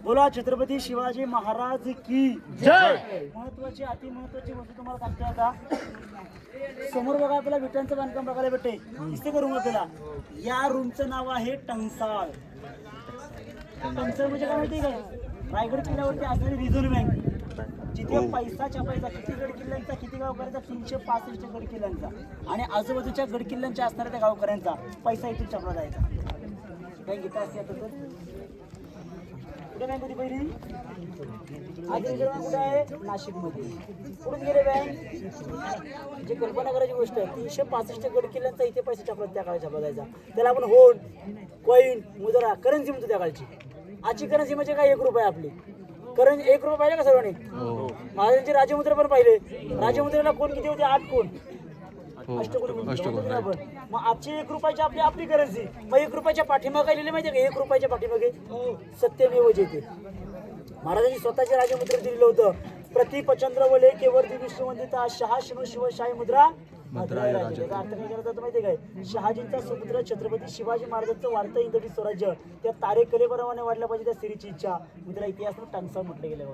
बोला छत्रपती शिवाजी महाराज की जय. महत्वाची अति महत्वाची गोष्ट तुम्हाला सांगते आता. समोर बघा आपल्याला विटांचं बांधकाम बघायला भेटते. दिसते का रूम आपल्याला? या रूमचं नाव आहे टंकसाळ. टंकसाळ म्हणजे काय माहिती काय? रायगड किल्ल्यावरती असणारी रिझर्व्ह बँक, जिथे पैसा छापायचा. किती गड किल्ल्यांचा, किती गावकऱ्यांचा? 365 गड किल्ल्यांचा आणि आजूबाजूच्या गड किल्ल्यांच्या असणाऱ्या त्या गावकऱ्यांचा पैसा इथून छापला जायचा. बँक इथं असते. आता तर कुठे बँक होती पहिली? आज रिझर्व्ह बँक कुठे आहे? नाशिकमध्ये. कुठून गेले बँक? जे कल्पना करायची गोष्ट आहे, 365 गड किल्ल्यांचा इथे पैसा छापला, त्या काळात छापला जायचा. त्याला आपण होन, कॉईन, मुद्रा, करन्सी म्हणतो त्या काळची. आजची करन्सी म्हणजे काय? 1 रुपया आपली करन्सी. 1 रुपया पाहिले का सर्वांनी? महाराजांचे राजमुद्रा पण पाहिले. राजमुद्रेला कोण किती होते? 8 कोण? अष्टकोन. मग आजची 1 रुपयाची आपली आपली करन्सी. मग 1 रुपयाच्या पाठीमागे लिहिले माहिती आहे का? 1 रुपयाच्या पाठीमागे सत्यमेव जयते. महाराजांनी स्वतःच्या राजमुद्रेत दिलेलं होतं. प्रतिपचंद्र वले केवर्ती विष्णुवंदिता शहा शिव शिवशाही मुद्रा भद्राय राजे. त्याचा अर्थ काय करतात माहिती आहे काय? शहाजींचा सुपुत्र छत्रपती शिवाजी महाराजांचं वाढतं इंद्रजी स्वराज्य त्या तारे कलेप्रमाणे वाढलं पाहिजे, त्या सिरीची इच्छा. मित्रा इतिहास टंकसाळ म्हटलं गेलं.